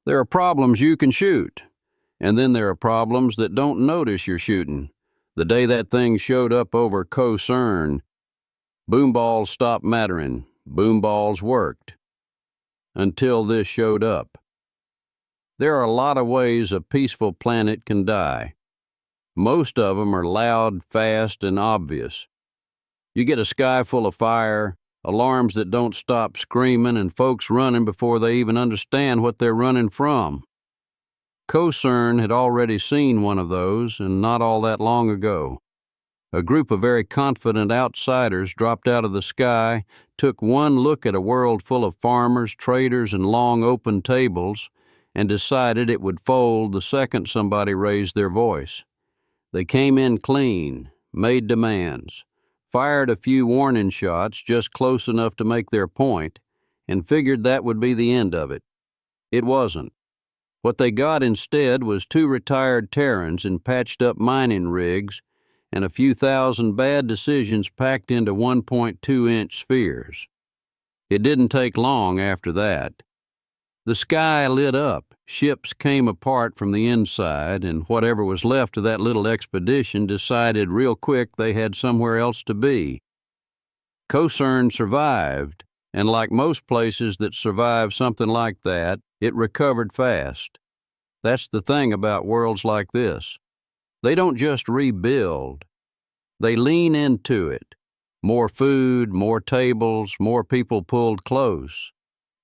There are problems you can shoot, and then there are problems that don't notice you're shooting. The day that thing showed up over Kosern, boomballs stopped mattering. Boomballs worked. Until this showed up. There are a lot of ways a peaceful planet can die. Most of them are loud, fast, and obvious. You get a sky full of fire, alarms that don't stop screaming, and folks running before they even understand what they're running from. Kosern had already seen one of those, and not all that long ago. A group of very confident outsiders dropped out of the sky, took one look at a world full of farmers, traders, and long open tables, and decided it would fold the second somebody raised their voice. They came in clean, made demands, fired a few warning shots just close enough to make their point, and figured that would be the end of it. It wasn't. What they got instead was 2 retired Terrans in patched-up mining rigs and a few thousand bad decisions packed into 1.2-inch spheres. It didn't take long after that. The sky lit up, ships came apart from the inside, and whatever was left of that little expedition decided real quick they had somewhere else to be. Kosern survived, and like most places that survive something like that, it recovered fast. That's the thing about worlds like this. They don't just rebuild. They lean into it. More food, more tables, more people pulled close.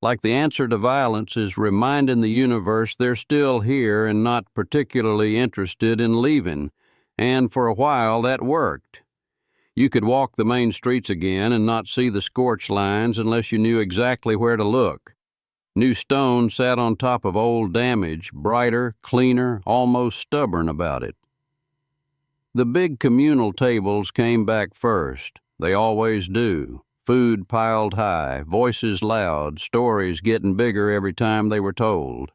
Like the answer to violence is reminding the universe they're still here and not particularly interested in leaving, and for a while that worked. You could walk the main streets again and not see the scorch lines unless you knew exactly where to look. New stone sat on top of old damage, brighter, cleaner, almost stubborn about it. The big communal tables came back first. They always do. Food piled high, voices loud, stories getting bigger every time they were told.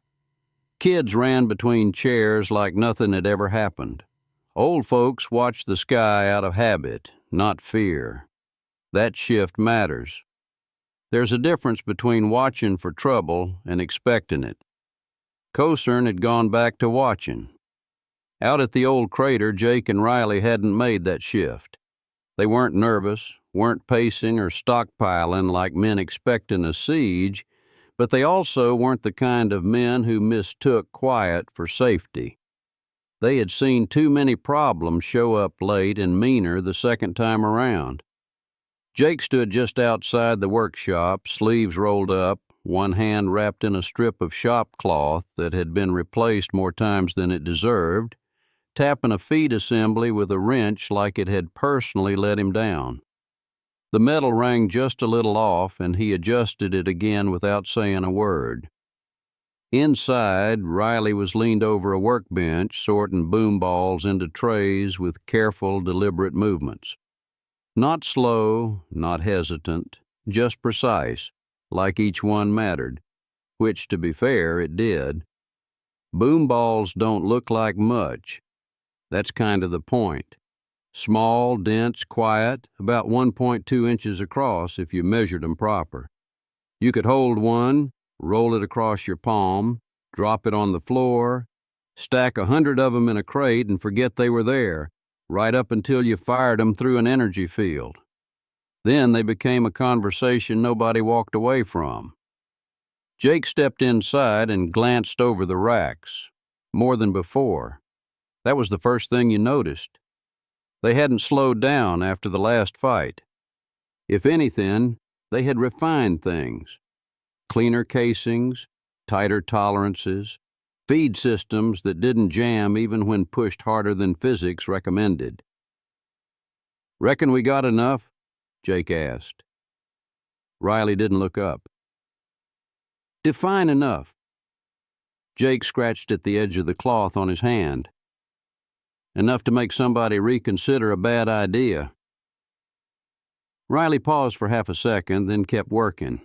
Kids ran between chairs like nothing had ever happened. Old folks watched the sky out of habit, not fear. That shift matters. There's a difference between watching for trouble and expecting it. Kosern had gone back to watching. Out at the old crater, Jake and Riley hadn't made that shift. They weren't nervous, weren't pacing or stockpiling like men expecting a siege, but they also weren't the kind of men who mistook quiet for safety. They had seen too many problems show up late and meaner the second time around. Jake stood just outside the workshop, sleeves rolled up, one hand wrapped in a strip of shop cloth that had been replaced more times than it deserved, tapping a feed assembly with a wrench like it had personally let him down. The metal rang just a little off, and he adjusted it again without saying a word. Inside, Riley was leaned over a workbench, sorting boom balls into trays with careful, deliberate movements. Not slow, not hesitant, just precise, like each one mattered, which, to be fair, it did. Boom balls don't look like much. That's kind of the point. Small, dense, quiet, about 1.2 inches across if you measured them proper. You could hold one, roll it across your palm, drop it on the floor, stack 100 of them in a crate and forget they were there, right up until you fired them through an energy field. Then they became a conversation nobody walked away from. Jake stepped inside and glanced over the racks. More than before. That was the first thing you noticed. They hadn't slowed down after the last fight. If anything, they had refined things. Cleaner casings, tighter tolerances, feed systems that didn't jam even when pushed harder than physics recommended. "Reckon we got enough?" Jake asked. Riley didn't look up. "Define enough." Jake scratched at the edge of the cloth on his hand. "Enough to make somebody reconsider a bad idea." Riley paused for half a second, then kept working.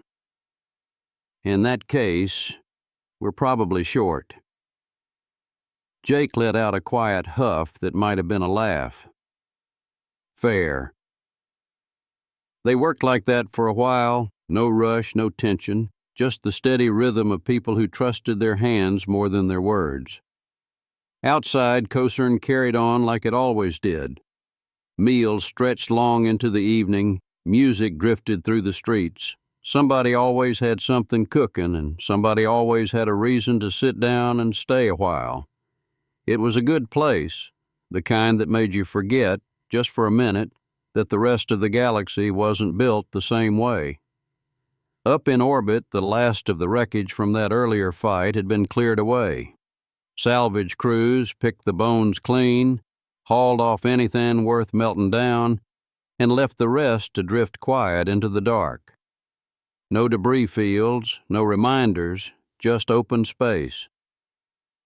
"In that case, we're probably short." Jake let out a quiet huff that might have been a laugh. "Fair." They worked like that for a while, no rush, no tension, just the steady rhythm of people who trusted their hands more than their words. Outside, Kosern carried on like it always did. Meals stretched long into the evening, music drifted through the streets. Somebody always had something cooking, and somebody always had a reason to sit down and stay a while. It was a good place, the kind that made you forget, just for a minute, that the rest of the galaxy wasn't built the same way. Up in orbit, the last of the wreckage from that earlier fight had been cleared away. Salvage crews picked the bones clean, hauled off anything worth melting down, and left the rest to drift quiet into the dark. No debris fields, no reminders, just open space.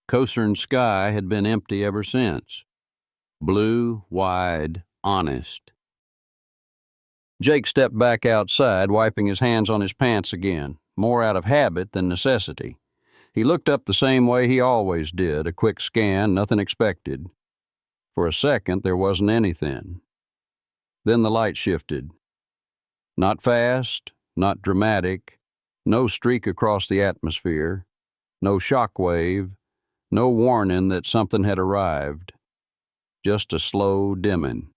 Kosern's sky had been empty ever since. Blue, wide, honest. Jake stepped back outside, wiping his hands on his pants again, more out of habit than necessity. He looked up the same way he always did, a quick scan, nothing expected. For a second, there wasn't anything. Then the light shifted. Not fast, not dramatic, no streak across the atmosphere, no shock wave, no warning that something had arrived. Just a slow dimming,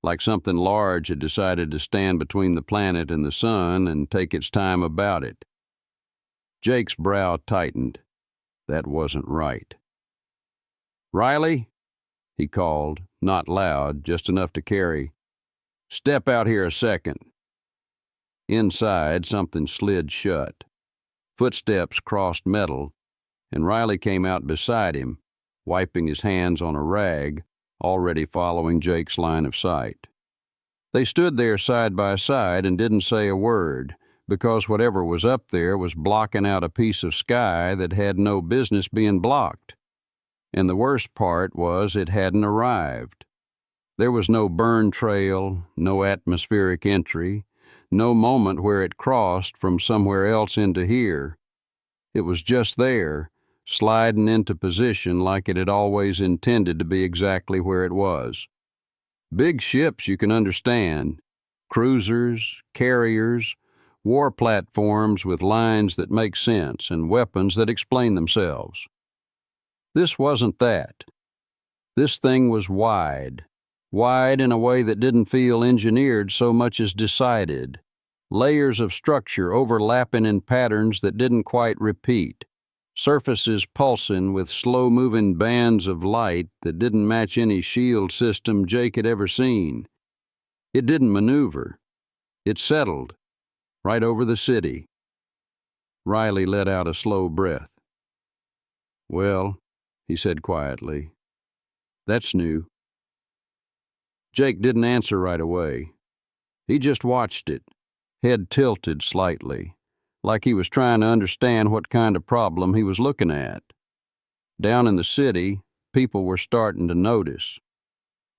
like something large had decided to stand between the planet and the sun and take its time about it. Jake's brow tightened. That wasn't right. "Riley," he called, not loud, just enough to carry. "Step out here a second." Inside, something slid shut. Footsteps crossed metal, and Riley came out beside him, wiping his hands on a rag, already following Jake's line of sight. They stood there side by side and didn't say a word, because whatever was up there was blocking out a piece of sky that had no business being blocked. And the worst part was it hadn't arrived. There was no burn trail, no atmospheric entry, no moment where it crossed from somewhere else into here. It was just there, sliding into position like it had always intended to be exactly where it was. Big ships you can understand, cruisers, carriers, war platforms with lines that make sense and weapons that explain themselves. This wasn't that. This thing was wide in a way that didn't feel engineered so much as decided, layers of structure overlapping in patterns that didn't quite repeat, surfaces pulsing with slow-moving bands of light that didn't match any shield system Jake had ever seen. It didn't maneuver. It settled, right over the city. Riley let out a slow breath. "Well," he said quietly, "that's new." Jake didn't answer right away. He just watched it, head tilted slightly, like he was trying to understand what kind of problem he was looking at. Down in the city, people were starting to notice.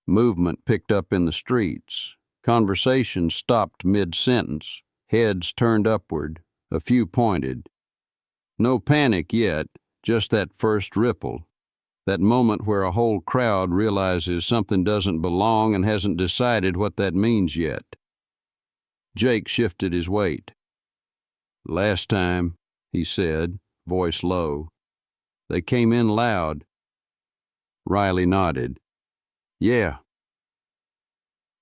Movement picked up in the streets. Conversation stopped mid-sentence. Heads turned upward, a few pointed. No panic yet, just that first ripple, that moment where a whole crowd realizes something doesn't belong and hasn't decided what that means yet. Jake shifted his weight. "Last time," he said, voice low. "They came in loud." Riley nodded. "Yeah."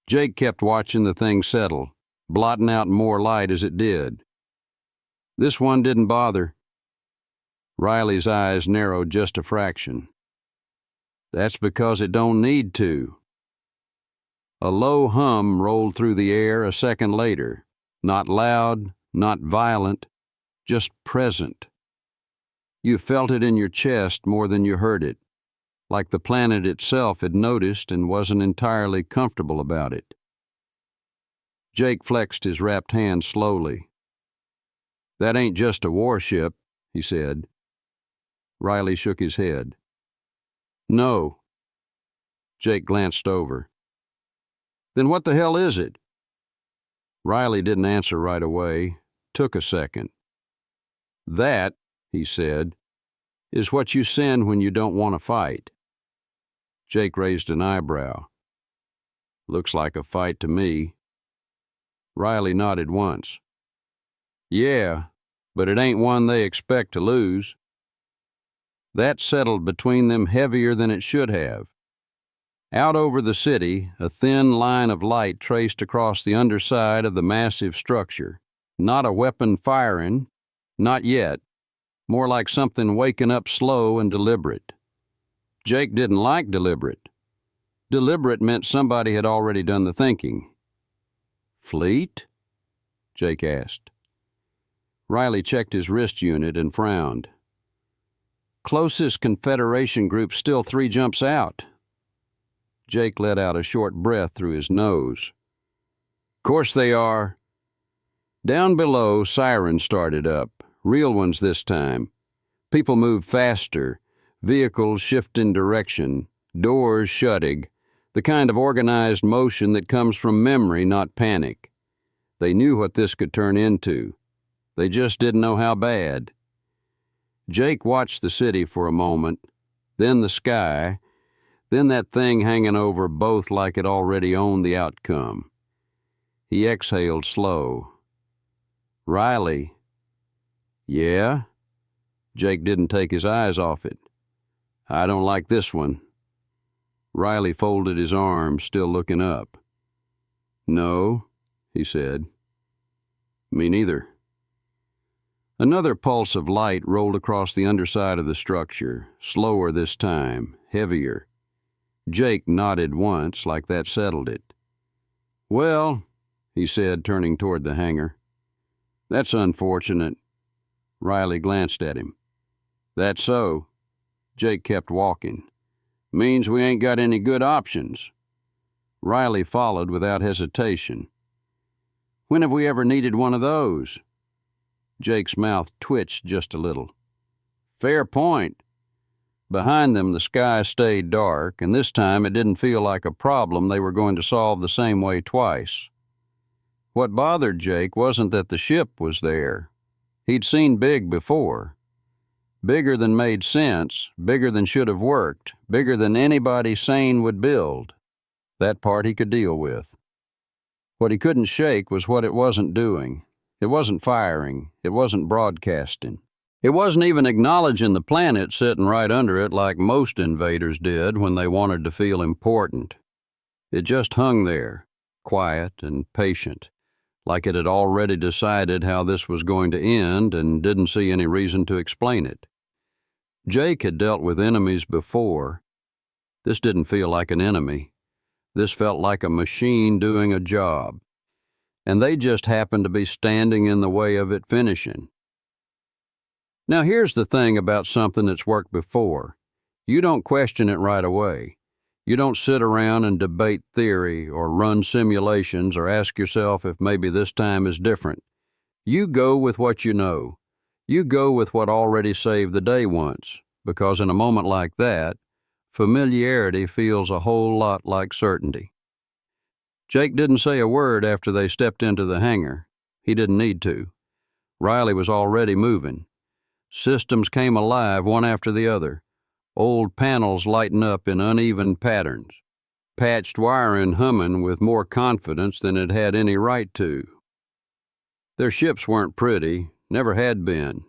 Jake kept watching the thing settle, blotting out more light as it did. "This one didn't bother." Riley's eyes narrowed just a fraction. "That's because it don't need to." A low hum rolled through the air a second later, not loud, not violent, just present. You felt it in your chest more than you heard it, like the planet itself had noticed and wasn't entirely comfortable about it. Jake flexed his wrapped hand slowly. "That ain't just a warship," he said. Riley shook his head. "No." Jake glanced over. "Then what the hell is it?" Riley didn't answer right away, took a second. "That," he said, "is what you send when you don't want to fight." Jake raised an eyebrow. "Looks like a fight to me." Riley nodded once. "Yeah, but it ain't one they expect to lose. That settled between them heavier than it should have. Out over the city, a thin line of light traced across the underside of the massive structure. Not a weapon firing, not yet. More like something waking up slow and deliberate. Jake didn't like deliberate. Deliberate meant somebody had already done the thinking. Fleet? Jake asked. Riley checked his wrist unit and frowned. Closest Confederation group still 3 jumps out. Jake let out a short breath through his nose. Course they are. Down below, sirens started up, real ones this time. People moved faster, vehicles shifting direction, doors shutting, the kind of organized motion that comes from memory, not panic. They knew what this could turn into. They just didn't know how bad. Jake watched the city for a moment, then the sky, then that thing hanging over both like it already owned the outcome. He exhaled slow. Riley. Yeah? Jake didn't take his eyes off it. I don't like this one. Riley folded his arms, still looking up. No, he said. Me neither. Another pulse of light rolled across the underside of the structure, slower this time, heavier. Jake nodded once, like that settled it. Well, he said, turning toward the hangar. That's unfortunate. Riley glanced at him. That's so. Jake kept walking. Means we ain't got any good options. Riley followed without hesitation. When have we ever needed one of those? Jake's mouth twitched just a little. Fair point. Behind them, the sky stayed dark, and this time it didn't feel like a problem they were going to solve the same way twice. What bothered Jake wasn't that the ship was there. He'd seen big before. Bigger than made sense, bigger than should have worked, bigger than anybody sane would build. That part he could deal with. What he couldn't shake was what it wasn't doing. It wasn't firing. It wasn't broadcasting. It wasn't even acknowledging the planet sitting right under it like most invaders did when they wanted to feel important. It just hung there, quiet and patient, like it had already decided how this was going to end and didn't see any reason to explain it. Jake had dealt with enemies before. This didn't feel like an enemy. This felt like a machine doing a job. And they just happened to be standing in the way of it finishing. Now here's the thing about something that's worked before. You don't question it right away. You don't sit around and debate theory or run simulations or ask yourself if maybe this time is different. You go with what you know. You go with what already saved the day once, because in a moment like that, familiarity feels a whole lot like certainty. Jake didn't say a word after they stepped into the hangar. He didn't need to. Riley was already moving. Systems came alive one after the other, old panels lighting up in uneven patterns, patched wiring humming with more confidence than it had any right to. Their ships weren't pretty, never had been.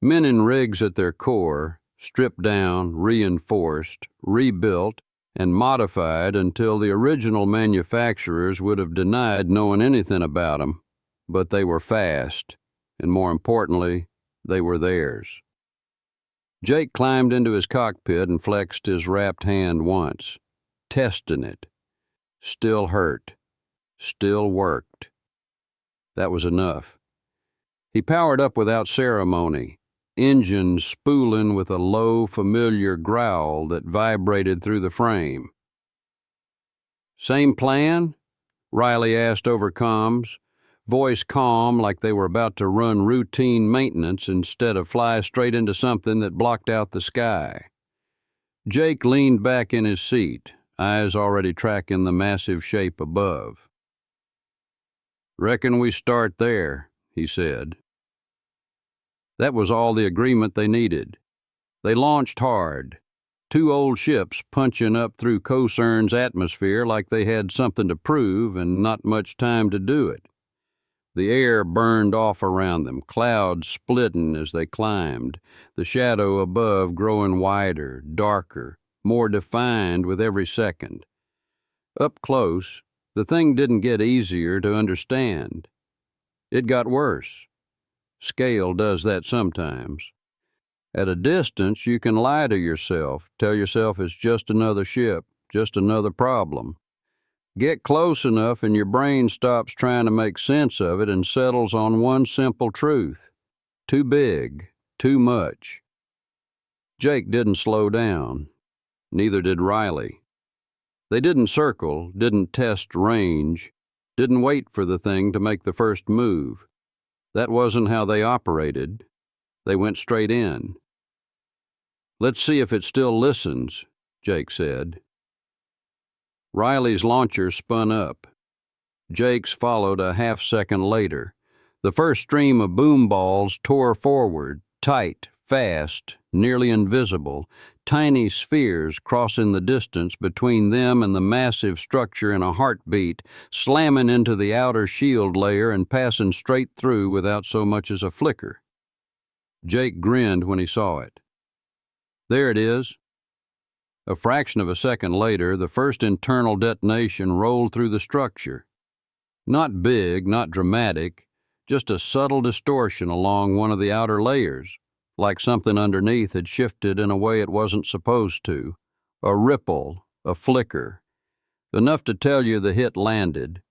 Men in rigs at their core, stripped down, reinforced, rebuilt, and modified until the original manufacturers would have denied knowing anything about them, but they were fast, and more importantly, they were theirs. Jake climbed into his cockpit and flexed his wrapped hand once, testing it. Still hurt. Still worked. That was enough. He powered up without ceremony, engine spooling with a low, familiar growl that vibrated through the frame. Same plan? Riley asked over comms, voice calm like they were about to run routine maintenance instead of fly straight into something that blocked out the sky. Jake leaned back in his seat, eyes already tracking the massive shape above. Reckon we start there, he said. That was all the agreement they needed. They launched hard, 2 old ships punching up through Kosern's atmosphere like they had something to prove and not much time to do it. The air burned off around them, clouds splitting as they climbed, the shadow above growing wider, darker, more defined with every second. Up close, the thing didn't get easier to understand. It got worse. Scale does that sometimes. At a distance, you can lie to yourself, tell yourself it's just another ship, just another problem. Get close enough and your brain stops trying to make sense of it and settles on one simple truth. Too big, too much. Jake didn't slow down. Neither did Riley. They didn't circle, didn't test range, didn't wait for the thing to make the first move. That wasn't how they operated. They went straight in. "Let's see if it still listens," Jake said. Riley's launcher spun up. Jake's followed a half-second later. The first stream of boom balls tore forward, tight, fast, nearly invisible, tiny spheres crossing the distance between them and the massive structure in a heartbeat, slamming into the outer shield layer and passing straight through without so much as a flicker. Jake grinned when he saw it. There it is. A fraction of a second later, the first internal detonation rolled through the structure. Not big, not dramatic, just a subtle distortion along one of the outer layers, like something underneath had shifted in a way it wasn't supposed to. A ripple, a flicker. Enough to tell you the hit landed.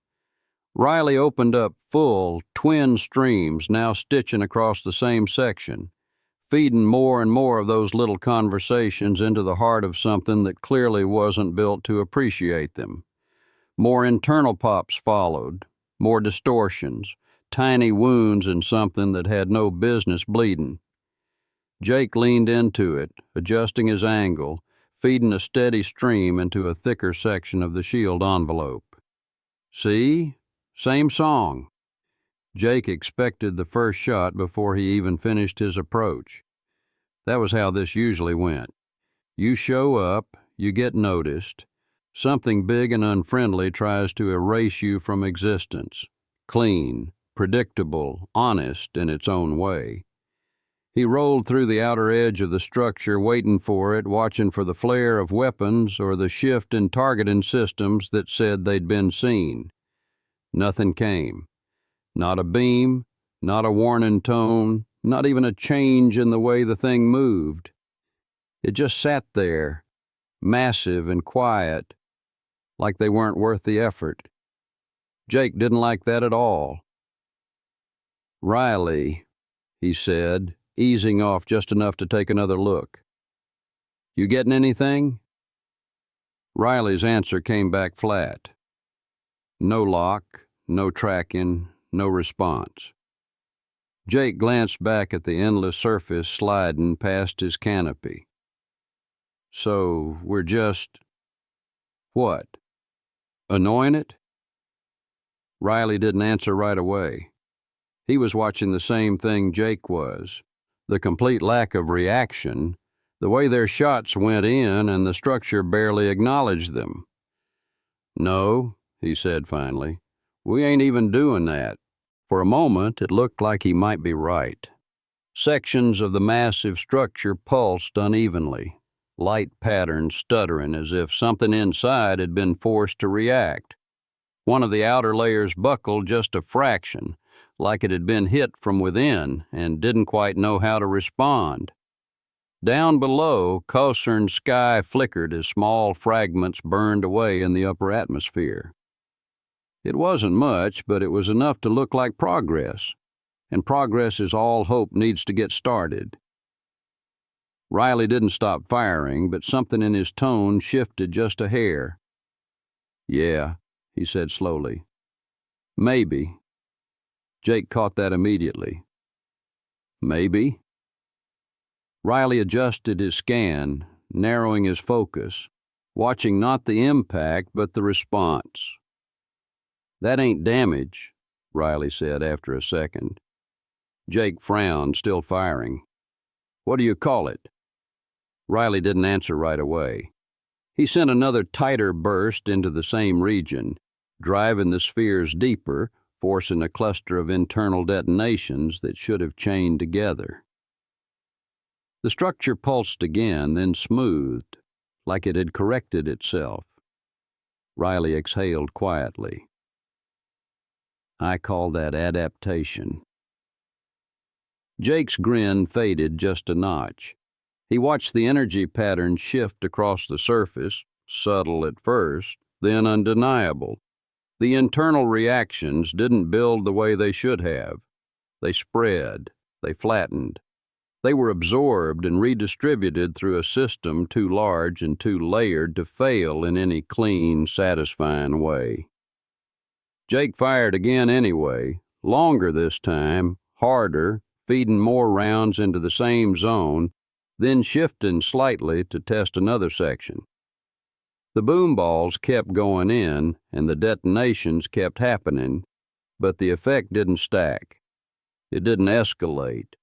Riley opened up full, twin streams now stitching across the same section, feeding more and more of those little conversations into the heart of something that clearly wasn't built to appreciate them. More internal pops followed, more distortions, tiny wounds in something that had no business bleeding. Jake leaned into it, adjusting his angle, feeding a steady stream into a thicker section of the shield envelope. See? Same song. Jake expected the first shot before he even finished his approach. That was how this usually went. You show up, you get noticed. Something big and unfriendly tries to erase you from existence. Clean, predictable, honest in its own way. He rolled through the outer edge of the structure, waiting for it, watching for the flare of weapons or the shift in targeting systems that said they'd been seen. Nothing came. Not a beam, not a warning tone, not even a change in the way the thing moved. It just sat there, massive and quiet, like they weren't worth the effort. Jake didn't like that at all. "Riley," he said, easing off just enough to take another look. "You getting anything?" Riley's answer came back flat. No lock, no tracking, no response. Jake glanced back at the endless surface sliding past his canopy. "So we're just..." "What? Annoying it?" Riley didn't answer right away. He was watching the same thing Jake was. The complete lack of reaction, the way their shots went in and the structure barely acknowledged them. "No," he said finally, "we ain't even doing that." For a moment, it looked like he might be right. Sections of the massive structure pulsed unevenly, light patterns stuttering as if something inside had been forced to react. One of the outer layers buckled just a fraction, like it had been hit from within and didn't quite know how to respond. Down below, Kosern's sky flickered as small fragments burned away in the upper atmosphere. It wasn't much, but it was enough to look like progress, and progress is all hope needs to get started. Riley didn't stop firing, but something in his tone shifted just a hair. "Yeah," he said slowly. "Maybe." Jake caught that immediately. "Maybe?" Riley adjusted his scan, narrowing his focus, watching not the impact but the response. "That ain't damage," Riley said after a second. Jake frowned, still firing. "What do you call it?" Riley didn't answer right away. He sent another tighter burst into the same region, driving the spheres deeper, forcing a cluster of internal detonations that should have chained together. The structure pulsed again, then smoothed, like it had corrected itself. Riley exhaled quietly. I call that adaptation. Jake's grin faded just a notch. He watched the energy pattern shift across the surface, subtle at first, then undeniable. The internal reactions didn't build the way they should have. They spread, they flattened. They were absorbed and redistributed through a system too large and too layered to fail in any clean, satisfying way. Jake fired again anyway, longer this time, harder, feeding more rounds into the same zone, then shifting slightly to test another section. The boom balls kept going in, and the detonations kept happening, but the effect didn't stack. It didn't escalate.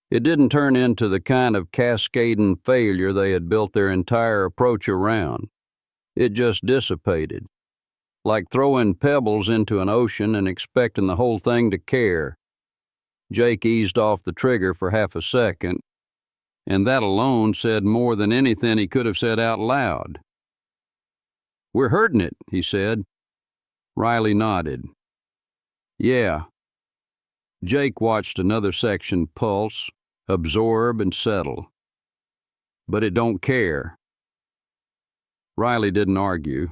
It didn't turn into the kind of cascading failure they had built their entire approach around. It just dissipated, like throwing pebbles into an ocean and expecting the whole thing to care. Jake eased off the trigger for half a second, and that alone said more than anything he could have said out loud. We're hurting it, he said. Riley nodded. Yeah. Jake watched another section pulse, absorb, and settle. But it don't care. Riley didn't argue.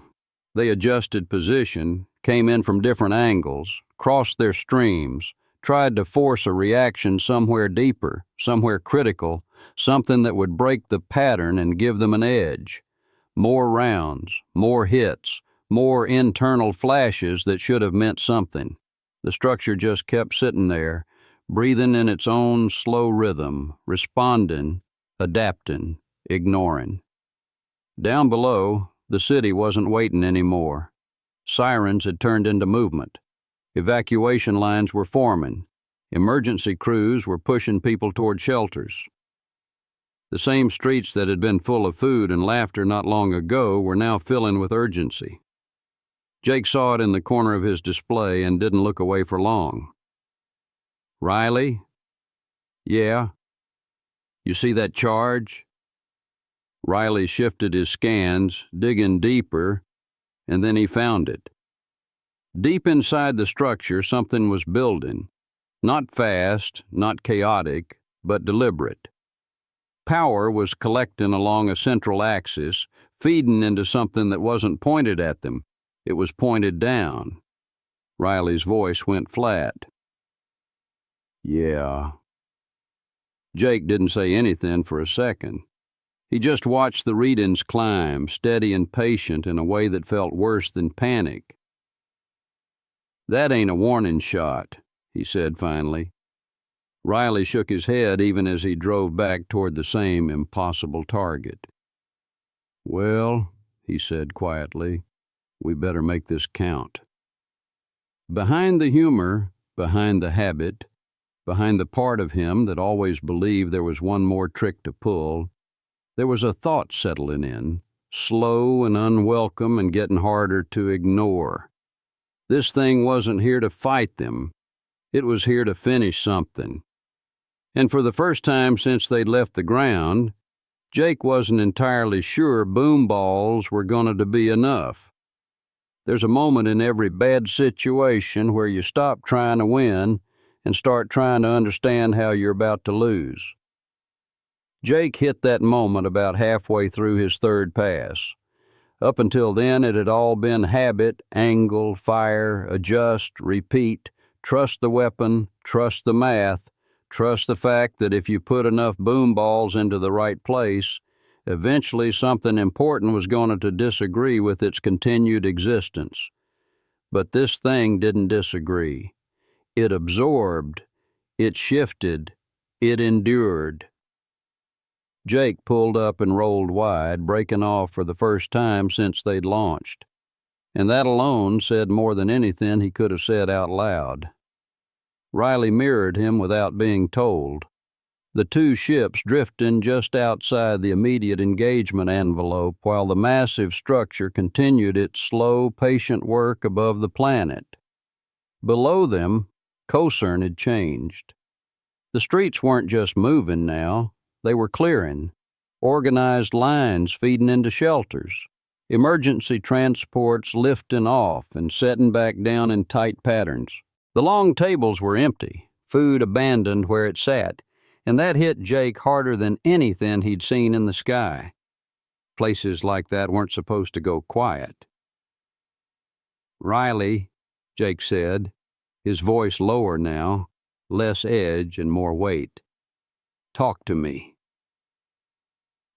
They adjusted position, came in from different angles, crossed their streams, tried to force a reaction somewhere deeper, somewhere critical, something that would break the pattern and give them an edge. More rounds, more hits, more internal flashes that should have meant something. The structure just kept sitting there, breathing in its own slow rhythm, responding, adapting, ignoring. Down below, the city wasn't waiting anymore. Sirens had turned into movement. Evacuation lines were forming. Emergency crews were pushing people toward shelters. The same streets that had been full of food and laughter not long ago were now filling with urgency. Jake saw it in the corner of his display and didn't look away for long. Riley? Yeah? You see that charge? Riley shifted his scans, digging deeper, and then he found it. Deep inside the structure, something was building. Not fast, not chaotic, but deliberate. Power was collecting along a central axis, feeding into something that wasn't pointed at them. It was pointed down. Riley's voice went flat. Yeah. Jake didn't say anything for a second. He just watched the readings climb, steady and patient in a way that felt worse than panic. That ain't a warning shot, he said finally. Riley shook his head even as he drove back toward the same impossible target. Well, he said quietly, we better make this count. Behind the humor, behind the habit, behind the part of him that always believed there was one more trick to pull, there was a thought settling in, slow and unwelcome and getting harder to ignore. This thing wasn't here to fight them. It was here to finish something. And for the first time since they'd left the ground, Jake wasn't entirely sure boom balls were going to be enough. There's a moment in every bad situation where you stop trying to win and start trying to understand how you're about to lose. Jake hit that moment about halfway through his third pass. Up until then, it had all been habit, angle, fire, adjust, repeat, trust the weapon, trust the math, trust the fact that if you put enough boom balls into the right place, eventually something important was going to disagree with its continued existence. But this thing didn't disagree. It absorbed, it shifted, it endured. Jake pulled up and rolled wide, breaking off for the first time since they'd launched. And that alone said more than anything he could have said out loud. Riley mirrored him without being told. The two ships drifting just outside the immediate engagement envelope while the massive structure continued its slow, patient work above the planet. Below them, Kosern had changed. The streets weren't just moving now, they were clearing. Organized lines feeding into shelters. Emergency transports lifting off and setting back down in tight patterns. The long tables were empty, food abandoned where it sat, and that hit Jake harder than anything he'd seen in the sky. Places like that weren't supposed to go quiet. "Riley," Jake said, his voice lower now, less edge and more weight. "Talk to me."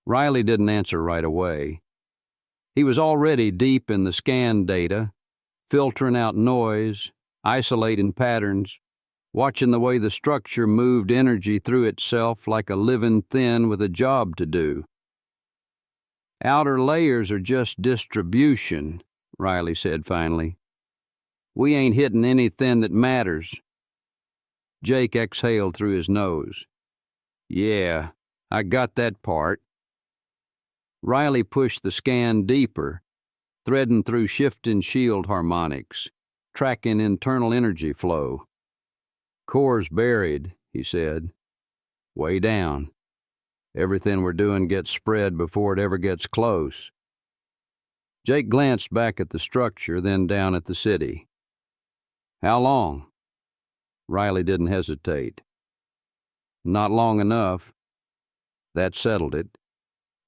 Riley didn't answer right away. He was already deep in the scan data, filtering out noise, isolating patterns, watching the way the structure moved energy through itself like a living thing with a job to do. "Outer layers are just distribution," Riley said finally. "We ain't hitting anything that matters." Jake exhaled through his nose. "Yeah, I got that part." Riley pushed the scan deeper, threading through shifting shield harmonics, tracking internal energy flow. "Core's buried," he said. "Way down. Everything we're doing gets spread before it ever gets close." Jake glanced back at the structure, then down at the city. "How long?" Riley didn't hesitate. "Not long enough." That settled it.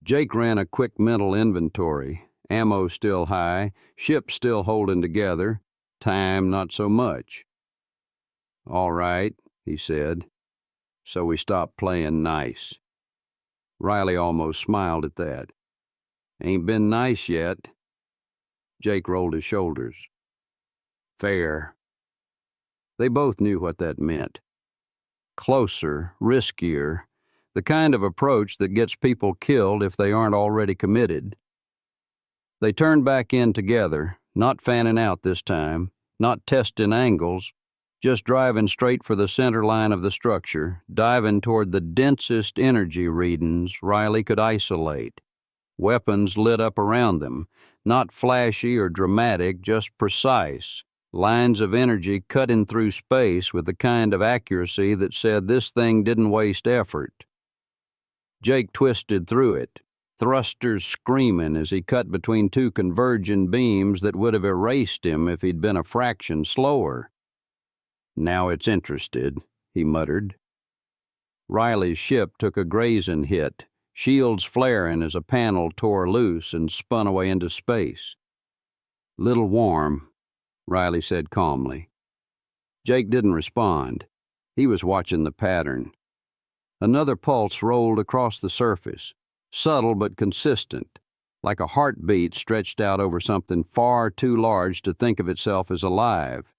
Jake ran a quick mental inventory. Ammo still high, ships still holding together, time not so much. "All right," he said. "So we stopped playing nice." Riley almost smiled at that. "Ain't been nice yet." Jake rolled his shoulders. "Fair." They both knew what that meant. Closer, riskier, the kind of approach that gets people killed if they aren't already committed. They turned back in together, not fanning out this time, not testing angles, just driving straight for the center line of the structure, diving toward the densest energy readings Riley could isolate. Weapons lit up around them, not flashy or dramatic, just precise. Lines of energy cutting through space with the kind of accuracy that said this thing didn't waste effort. Jake twisted through it, thrusters screaming as he cut between two converging beams that would have erased him if he'd been a fraction slower. "Now it's interested," he muttered. Riley's ship took a grazing hit, shields flaring as a panel tore loose and spun away into space. "Little warm," Riley said calmly. Jake didn't respond. He was watching the pattern. Another pulse rolled across the surface, subtle but consistent, like a heartbeat stretched out over something far too large to think of itself as alive.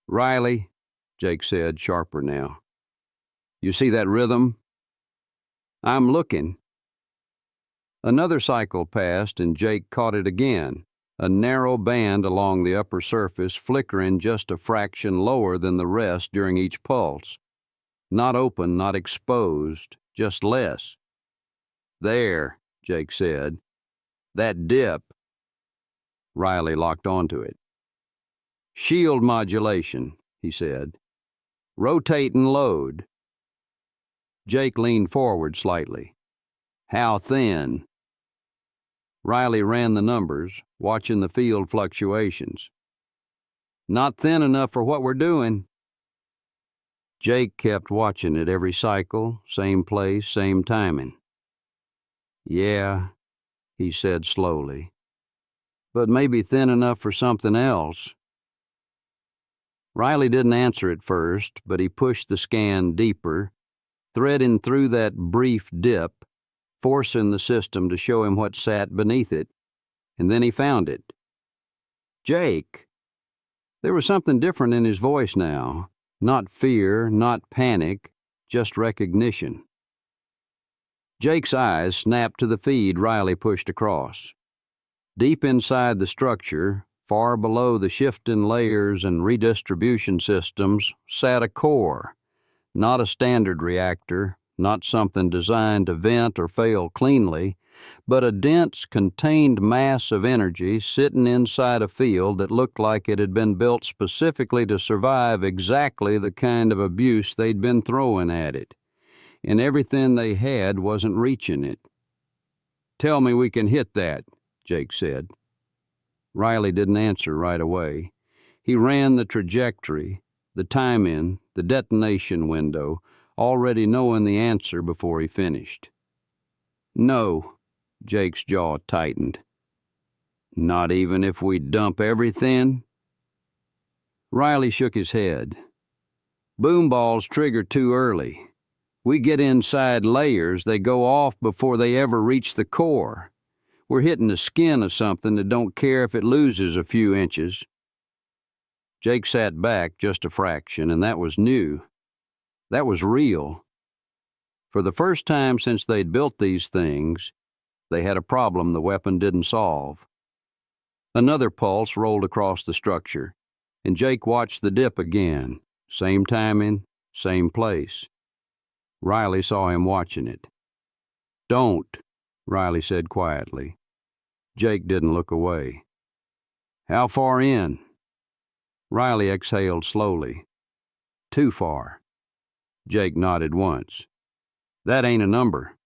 "Riley," Jake said, sharper now. "You see that rhythm?" "I'm looking." Another cycle passed and Jake caught it again, a narrow band along the upper surface flickering just a fraction lower than the rest during each pulse. Not open, not exposed, just less. "There," Jake said. "That dip." Riley locked onto it. "Shield modulation," he said. "Rotate and load." Jake leaned forward slightly. "How thin?" Riley ran the numbers, watching the field fluctuations. "Not thin enough for what we're doing." Jake kept watching it every cycle, same place, same timing. "Yeah," he said slowly, "but maybe thin enough for something else." Riley didn't answer at first, but he pushed the scan deeper, threading through that brief dip, forcing the system to show him what sat beneath it, and then he found it. "Jake!" There was something different in his voice now. Not fear, not panic, just recognition. Jake's eyes snapped to the feed Riley pushed across. Deep inside the structure, far below the shifting layers and redistribution systems, sat a core. Not a standard reactor, not something designed to vent or fail cleanly, but a dense, contained mass of energy sitting inside a field that looked like it had been built specifically to survive exactly the kind of abuse they'd been throwing at it, and everything they had wasn't reaching it. "Tell me we can hit that," Jake said. Riley didn't answer right away. He ran the trajectory, the timing, the detonation window, already knowing the answer before he finished. "No," Jake's jaw tightened. "Not even if we dump everything?" Riley shook his head. "Boom balls trigger too early. We get inside layers, they go off before they ever reach the core. We're hitting the skin of something that don't care if it loses a few inches." Jake sat back just a fraction, and that was new. That was real. For the first time since they'd built these things, they had a problem the weapon didn't solve. Another pulse rolled across the structure, and Jake watched the dip again. Same timing, same place. Riley saw him watching it. "Don't," Riley said quietly. Jake didn't look away. "How far in?" Riley exhaled slowly. "Too far." Jake nodded once. "That ain't a number."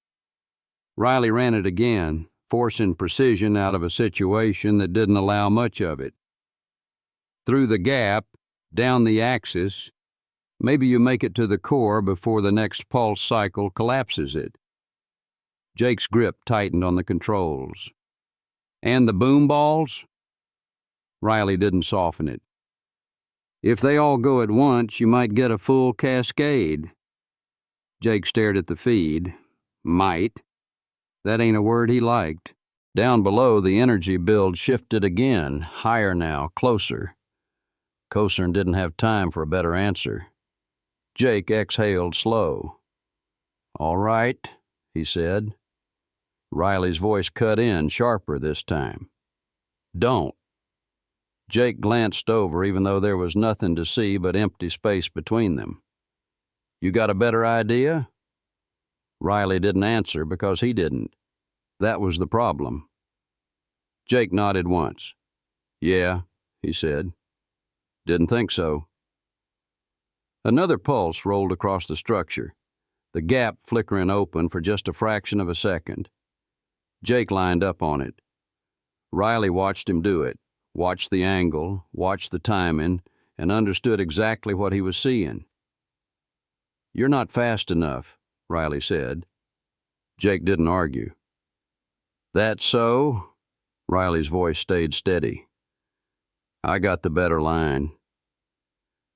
Riley ran it again, forcing precision out of a situation that didn't allow much of it. "Through the gap, down the axis, maybe you make it to the core before the next pulse cycle collapses it." Jake's grip tightened on the controls. "And the boom balls?" Riley didn't soften it. "If they all go at once, you might get a full cascade." Jake stared at the feed. Might. That ain't a word he liked. Down below, the energy build shifted again, higher now, closer. Kosern didn't have time for a better answer. Jake exhaled slow. "All right," he said. Riley's voice cut in, sharper this time. "Don't." Jake glanced over, even though there was nothing to see but empty space between them. "You got a better idea?" Riley didn't answer because he didn't. That was the problem. Jake nodded once. "Yeah," he said. "Didn't think so." Another pulse rolled across the structure, the gap flickering open for just a fraction of a second. Jake lined up on it. Riley watched him do it, watched the angle, watched the timing, and understood exactly what he was seeing. "You're not fast enough," Riley said. Jake didn't argue. "That so?" Riley's voice stayed steady. "I got the better line."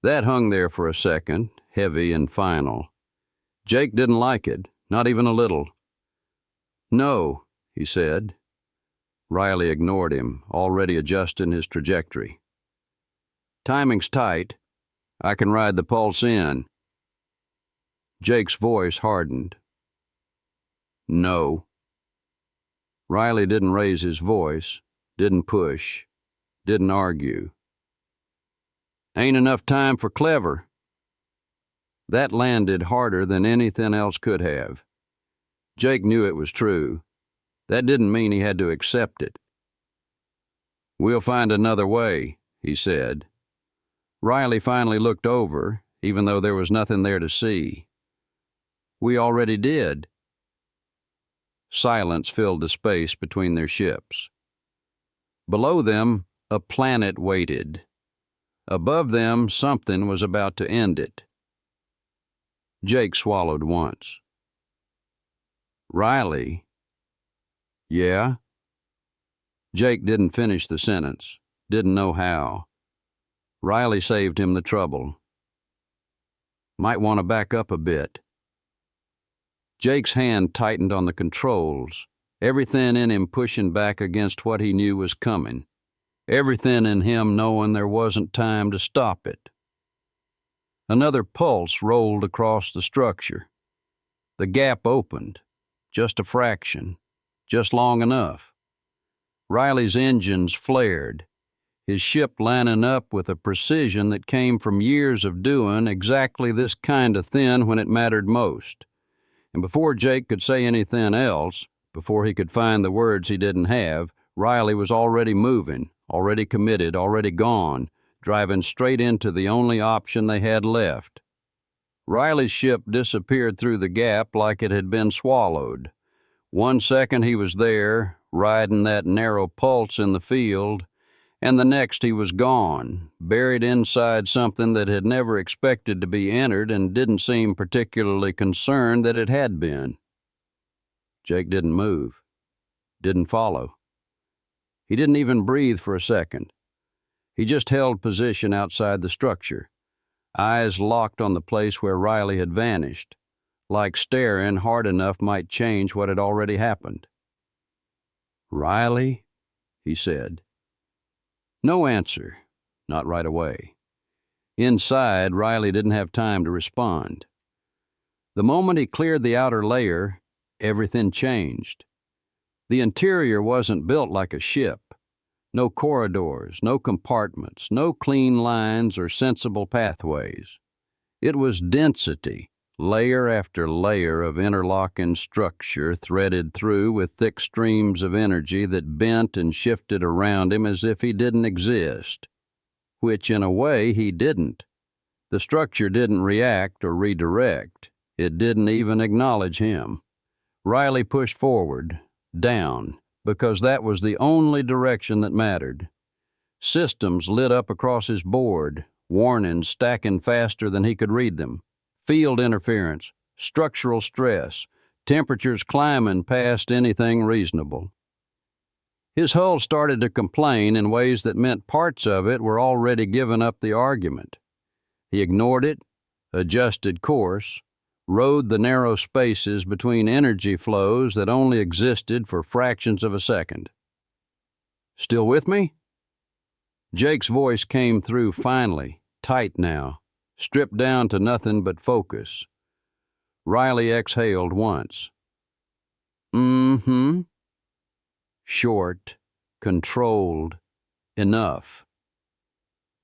That hung there for a second, heavy and final. Jake didn't like it, not even a little. "No," he said. Riley ignored him, already adjusting his trajectory. "Timing's tight. I can ride the pulse in." Jake's voice hardened. "No." Riley didn't raise his voice, didn't push, didn't argue. "Ain't enough time for clever." That landed harder than anything else could have. Jake knew it was true. That didn't mean he had to accept it. "We'll find another way," he said. Riley finally looked over, even though there was nothing there to see. "We already did." Silence filled the space between their ships. Below them, a planet waited. Above them, something was about to end it. Jake swallowed once. "Riley." "Yeah?" Jake didn't finish the sentence, didn't know how. Riley saved him the trouble. "Might want to back up a bit." Jake's hand tightened on the controls, everything in him pushing back against what he knew was coming, everything in him knowing there wasn't time to stop it. Another pulse rolled across the structure. The gap opened, just a fraction, just long enough. Riley's engines flared, his ship lining up with a precision that came from years of doing exactly this kind of thing when it mattered most. And before Jake could say anything else, Before he could find the words he didn't have, Riley was already moving, already committed, already gone, driving straight into the only option they had left. Riley's ship disappeared through the gap like it had been swallowed. 1 second he was there, riding that narrow pulse in the field, and the next he was gone, buried inside something that had never expected to be entered and didn't seem particularly concerned that it had been. Jake didn't move, didn't follow. He didn't even breathe for a second. He just held position outside the structure, eyes locked on the place where Riley had vanished, like staring hard enough might change what had already happened. "Riley?" he said. No answer, not right away. Inside, Riley didn't have time to respond. The moment he cleared the outer layer, everything changed. The interior wasn't built like a ship. No corridors, no compartments, no clean lines or sensible pathways. It was density, layer after layer of interlocking structure threaded through with thick streams of energy that bent and shifted around him as if he didn't exist, which in a way he didn't. The structure didn't react or redirect. It didn't even acknowledge him. Riley pushed forward, down, because that was the only direction that mattered. Systems lit up across his board, warnings stacking faster than he could read them. Field interference, structural stress, temperatures climbing past anything reasonable. His hull started to complain in ways that meant parts of it were already giving up the argument. He ignored it, adjusted course, rode the narrow spaces between energy flows that only existed for fractions of a second. "Still with me?" Jake's voice came through finally, tight now, stripped down to nothing but focus. Riley exhaled once. "Mm-hmm." Short, controlled, enough.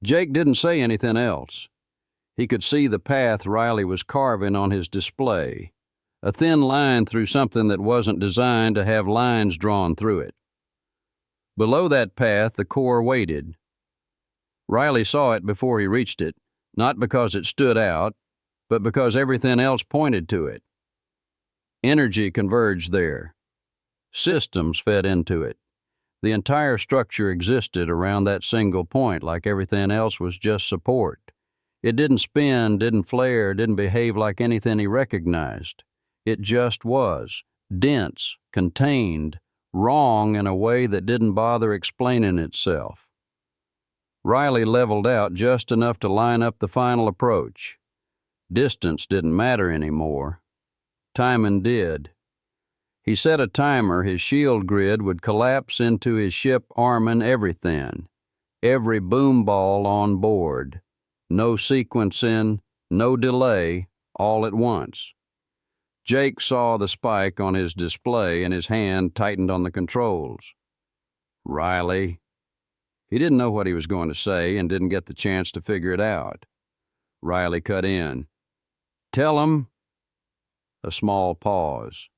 Jake didn't say anything else. He could see the path Riley was carving on his display, a thin line through something that wasn't designed to have lines drawn through it. Below that path, the core waited. Riley saw it before he reached it, not because it stood out, but because everything else pointed to it. Energy converged there. Systems fed into it. The entire structure existed around that single point like everything else was just support. It didn't spin, didn't flare, didn't behave like anything he recognized. It just was, dense, contained, wrong in a way that didn't bother explaining itself. Riley leveled out just enough to line up the final approach. Distance didn't matter anymore. Timing did. He set a timer his shield grid would collapse into his ship arming everything, every boom ball on board. No sequencing, no delay, all at once. Jake saw the spike on his display and his hand tightened on the controls. "Riley." He didn't know what he was going to say and didn't get the chance to figure it out. Riley cut in. "Tell him." A small pause.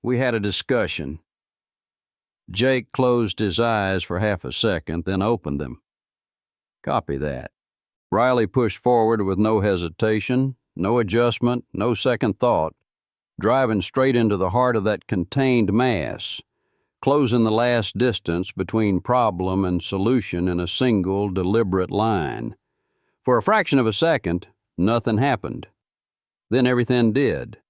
"We had a discussion." Jake closed his eyes for half a second, then opened them. "Copy that." Riley pushed forward with no hesitation, no adjustment, no second thought, driving straight into the heart of that contained mass, closing the last distance between problem and solution in a single, deliberate line. For a fraction of a second, nothing happened. Then everything did.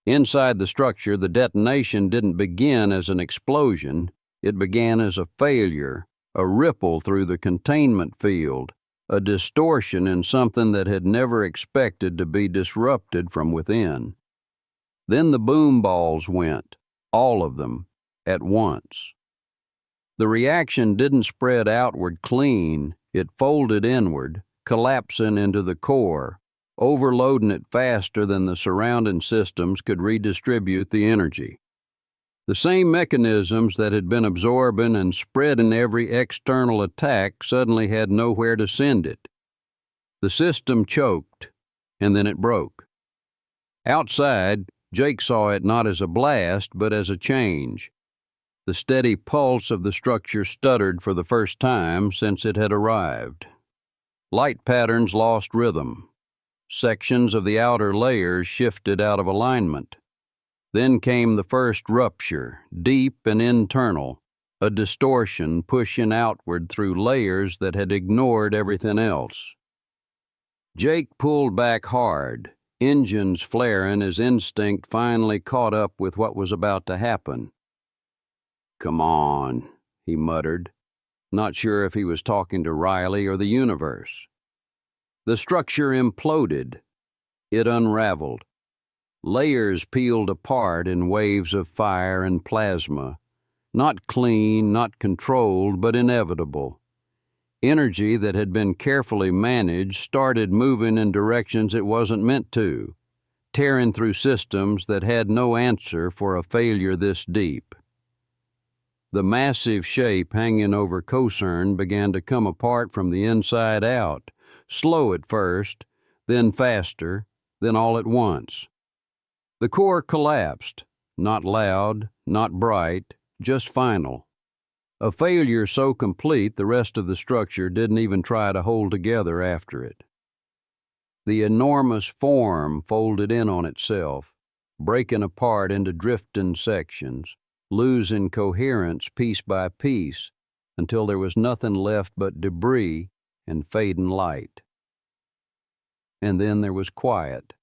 Inside the structure, the detonation didn't begin as an explosion. It began as a failure, a ripple through the containment field, a distortion in something that had never expected to be disrupted from within. Then the boom balls went, all of them, at once. The reaction didn't spread outward clean, it folded inward, collapsing into the core, overloading it faster than the surrounding systems could redistribute the energy. The same mechanisms that had been absorbing and spreading every external attack suddenly had nowhere to send it. The system choked, and then it broke. Outside, Jake saw it not as a blast, but as a change. The steady pulse of the structure stuttered for the first time since it had arrived. Light patterns lost rhythm. Sections of the outer layers shifted out of alignment. Then came the first rupture, deep and internal, a distortion pushing outward through layers that had ignored everything else. Jake pulled back hard, engines flaring as instinct finally caught up with what was about to happen. "Come on," he muttered, not sure if he was talking to Riley or the universe. The structure imploded. It unraveled. Layers peeled apart in waves of fire and plasma, not clean, not controlled, but inevitable. Energy that had been carefully managed started moving in directions it wasn't meant to, tearing through systems that had no answer for a failure this deep. The massive shape hanging over Kosern began to come apart from the inside out, slow at first, then faster, then all at once. The core collapsed, not loud, not bright, just final. A failure so complete the rest of the structure didn't even try to hold together after it. The enormous form folded in on itself, breaking apart into drifting sections, losing coherence piece by piece until there was nothing left but debris and fading light. And then there was quiet.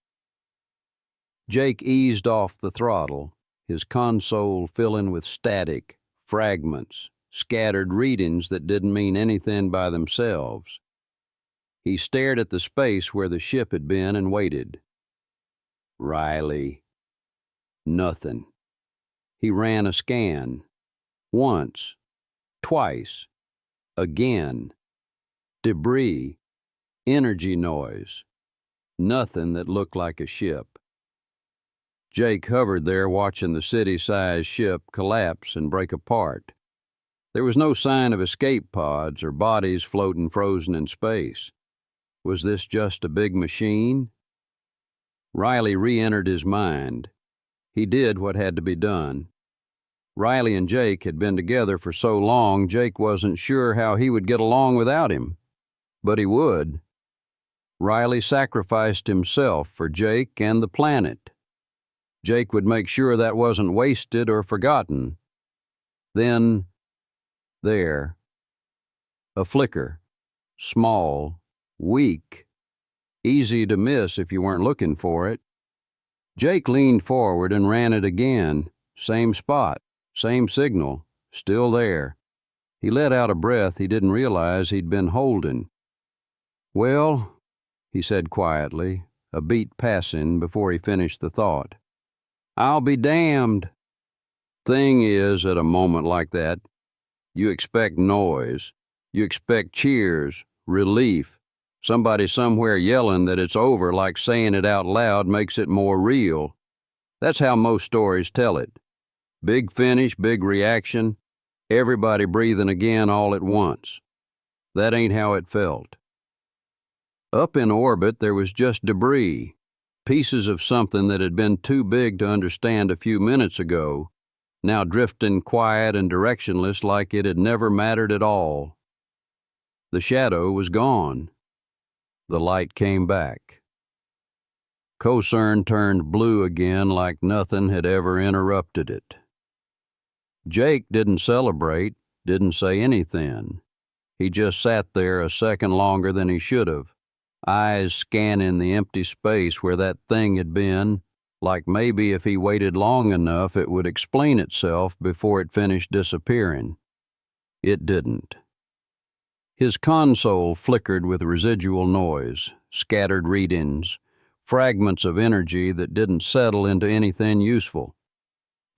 Jake eased off the throttle, his console filling with static, fragments, scattered readings that didn't mean anything by themselves. He stared at the space where the ship had been and waited. Riley. Nothing. He ran a scan. Once. Twice. Again. Debris. Energy noise. Nothing that looked like a ship. Jake hovered there watching the city-sized ship collapse and break apart. There was no sign of escape pods or bodies floating frozen in space. Was this just a big machine? Riley re-entered his mind. He did what had to be done. Riley and Jake had been together for so long, Jake wasn't sure how he would get along without him. But he would. Riley sacrificed himself for Jake and the planet. Jake would make sure that wasn't wasted or forgotten. Then, there. A flicker. Small. Weak. Easy to miss if you weren't looking for it. Jake leaned forward and ran it again. Same spot. Same signal. Still there. He let out a breath he didn't realize he'd been holding. "Well," he said quietly, a beat passing before he finished the thought. "I'll be damned." Thing is, at a moment like that, you expect noise. You expect cheers, relief, somebody somewhere yelling that it's over, like saying it out loud makes it more real. That's how most stories tell it. Big finish, big reaction, everybody breathing again all at once. That ain't how it felt. Up in orbit, there was just debris. Pieces of something that had been too big to understand a few minutes ago, now drifting quiet and directionless like it had never mattered at all. The shadow was gone. The light came back. Kosern turned blue again like nothing had ever interrupted it. Jake didn't celebrate, didn't say anything. He just sat there a second longer than he should have, eyes scanning the empty space where that thing had been, like maybe if he waited long enough it would explain itself before it finished disappearing. It didn't. His console flickered with residual noise, scattered readings, fragments of energy that didn't settle into anything useful.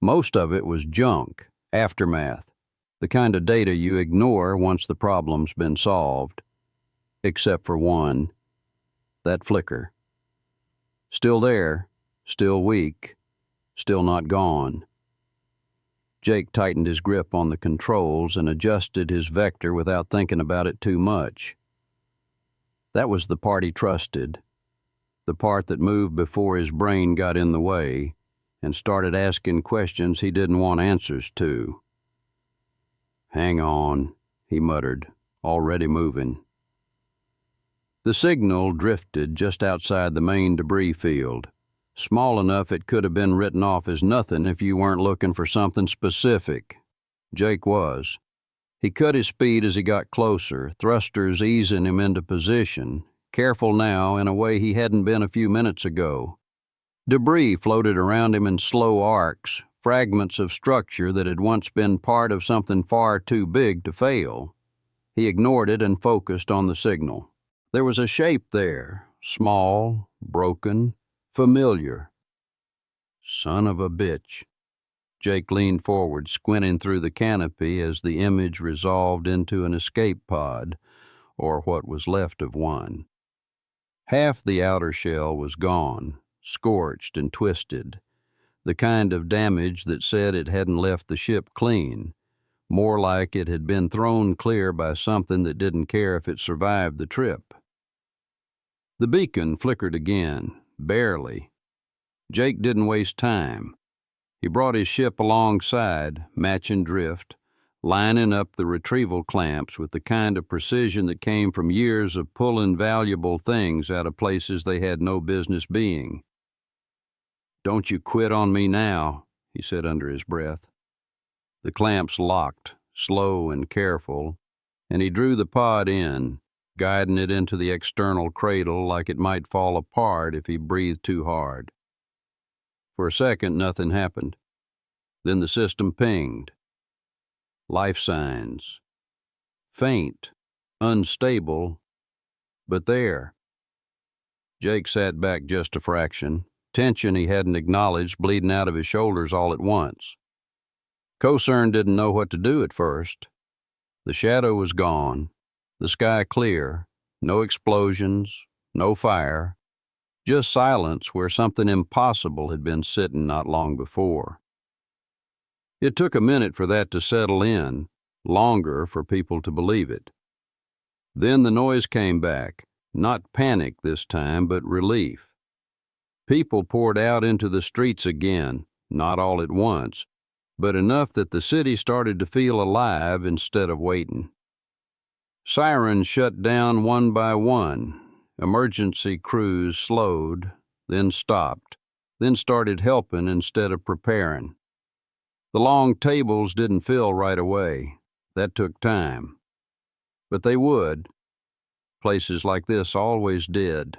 Most of it was junk, aftermath, the kind of data you ignore once the problem's been solved. Except for one. That flicker. Still there, still weak, still not gone. Jake tightened his grip on the controls and adjusted his vector without thinking about it too much. That was the part he trusted, the part that moved before his brain got in the way, and started asking questions he didn't want answers to. "Hang on," he muttered, already moving. The signal drifted just outside the main debris field, small enough it could have been written off as nothing if you weren't looking for something specific. Jake was. He cut his speed as he got closer, thrusters easing him into position, careful now in a way he hadn't been a few minutes ago. Debris floated around him in slow arcs, fragments of structure that had once been part of something far too big to fail. He ignored it and focused on the signal. There was a shape there, small, broken, familiar. Son of a bitch. Jake leaned forward, squinting through the canopy as the image resolved into an escape pod, or what was left of one. Half the outer shell was gone, scorched and twisted, the kind of damage that said it hadn't left the ship clean, more like it had been thrown clear by something that didn't care if it survived the trip. The beacon flickered again, barely. Jake didn't waste time. He brought his ship alongside, matching drift, lining up the retrieval clamps with the kind of precision that came from years of pulling valuable things out of places they had no business being. "Don't you quit on me now," he said under his breath. The clamps locked, slow and careful, and he drew the pod in, guiding it into the external cradle like it might fall apart if he breathed too hard. For a second, nothing happened. Then the system pinged. Life signs. Faint, unstable, but there. Jake sat back just a fraction, tension he hadn't acknowledged bleeding out of his shoulders all at once. Kosern didn't know what to do at first. The shadow was gone, the sky clear, no explosions, no fire, just silence where something impossible had been sitting not long before. It took a minute for that to settle in, longer for people to believe it. Then the noise came back, not panic this time, but relief. People poured out into the streets again, not all at once, but enough that the city started to feel alive instead of waiting. Sirens shut down one by one. Emergency crews slowed, then stopped, then started helping instead of preparing. The long tables didn't fill right away. That took time. But they would. Places like this always did.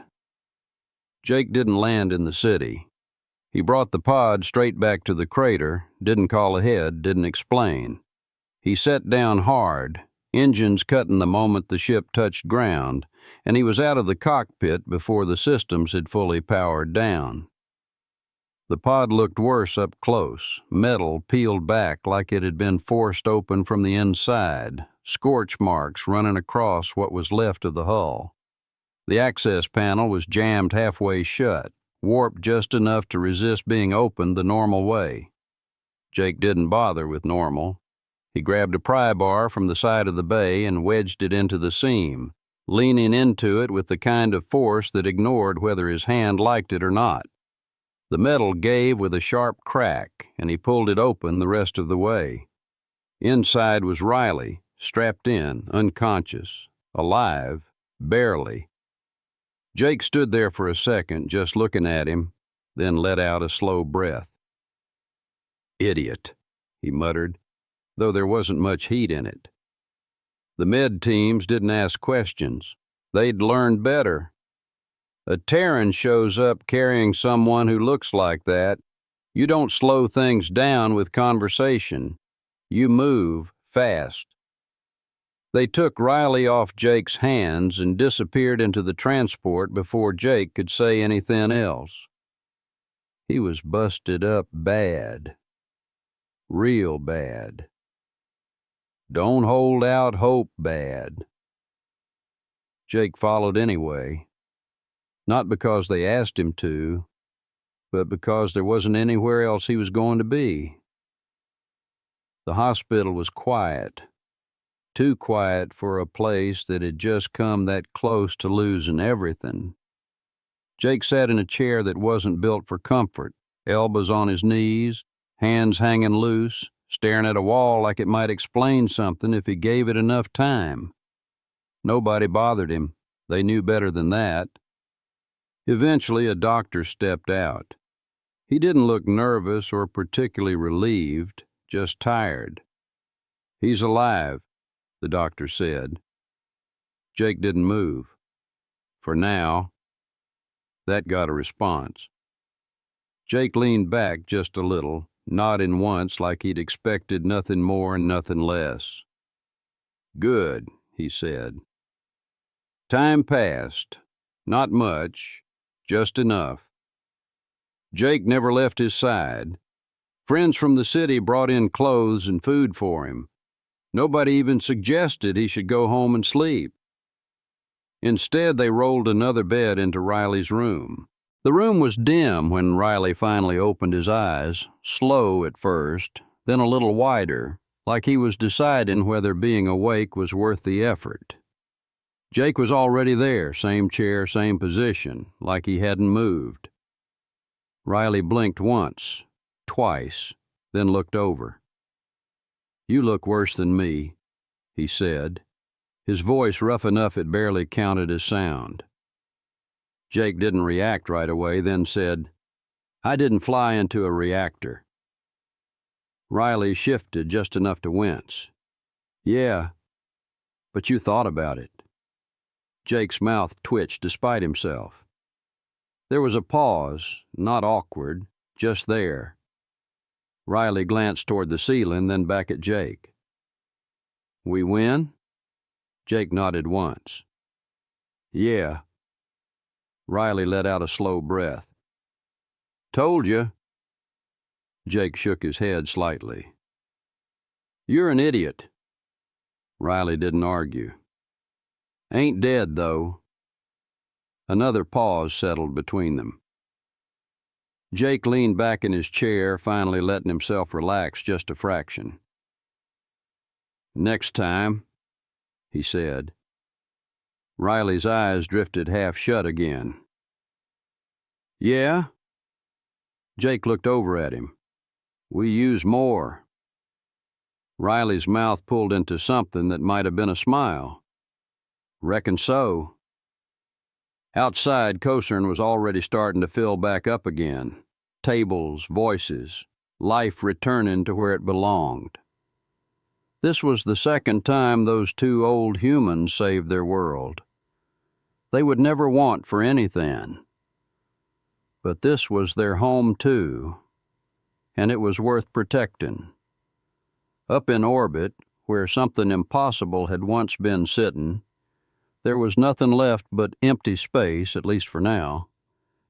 Jake didn't land in the city. He brought the pod straight back to the crater, didn't call ahead, didn't explain. He set down hard, engines cutting the moment the ship touched ground, and he was out of the cockpit before the systems had fully powered down. The pod looked worse up close, metal peeled back like it had been forced open from the inside, scorch marks running across what was left of the hull. The access panel was jammed halfway shut, warped just enough to resist being opened the normal way. Jake didn't bother with normal. He grabbed a pry bar from the side of the bay and wedged it into the seam, leaning into it with the kind of force that ignored whether his hand liked it or not. The metal gave with a sharp crack, and he pulled it open the rest of the way. Inside was Riley, strapped in, unconscious, alive, barely. Jake stood there for a second, just looking at him, then let out a slow breath. "Idiot," he muttered, though there wasn't much heat in it. The med teams didn't ask questions. They'd learned better. A Terran shows up carrying someone who looks like that. You don't slow things down with conversation. You move fast. They took Riley off Jake's hands and disappeared into the transport before Jake could say anything else. He was busted up bad. Real bad. Don't hold out hope bad. Jake followed anyway. Not because they asked him to, but because there wasn't anywhere else he was going to be. The hospital was quiet. Too quiet for a place that had just come that close to losing everything. Jake sat in a chair that wasn't built for comfort, elbows on his knees, hands hanging loose, staring at a wall like it might explain something if he gave it enough time. Nobody bothered him. They knew better than that. Eventually, a doctor stepped out. He didn't look nervous or particularly relieved, just tired. "He's alive," the doctor said. Jake didn't move. For now. That got a response. Jake leaned back just a little, nodding once like he'd expected nothing more and nothing less. "Good," he said. Time passed. Not much, just enough. Jake never left his side. Friends from the city brought in clothes and food for him. Nobody even suggested he should go home and sleep. Instead, they rolled another bed into Riley's room. The room was dim when Riley finally opened his eyes, slow at first, then a little wider, like he was deciding whether being awake was worth the effort. Jake was already there, same chair, same position, like he hadn't moved. Riley blinked once, twice, then looked over. "You look worse than me," he said, his voice rough enough it barely counted as sound. Jake didn't react right away, then said, "I didn't fly into a reactor." Riley shifted just enough to wince. "Yeah, but you thought about it." Jake's mouth twitched despite himself. There was a pause, not awkward, just there. Riley glanced toward the ceiling, then back at Jake. "We win?" Jake nodded once. "Yeah." Riley let out a slow breath. "Told you." Jake shook his head slightly. "You're an idiot." Riley didn't argue. "Ain't dead, though." Another pause settled between them. Jake leaned back in his chair, finally letting himself relax just a fraction. "Next time," he said. Riley's eyes drifted half shut again. "Yeah?" Jake looked over at him. "We use more." Riley's mouth pulled into something that might have been a smile. "Reckon so." Outside, Kosern was already starting to fill back up again. Tables, voices, life returning to where it belonged. This was the second time those two old humans saved their world. They would never want for anything. But this was their home too, and it was worth protecting. Up in orbit, where something impossible had once been sitting, there was nothing left but empty space, at least for now.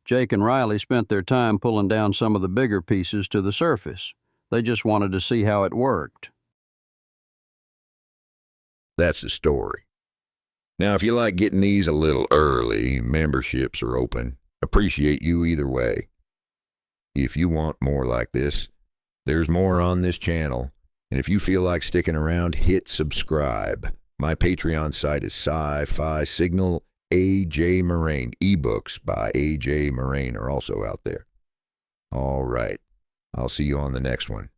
Jake and Riley spent their time pulling down some of the bigger pieces to the surface. They just wanted to see how it worked. That's the story. Now, if you like getting these a little early, memberships are open. Appreciate you either way. If you want more like this, there's more on this channel. And if you feel like sticking around, hit subscribe. My Patreon site is SciFi. Signal A J Maraine. Ebooks by A J Maraine are also out there. All right. I'll see you on the next one.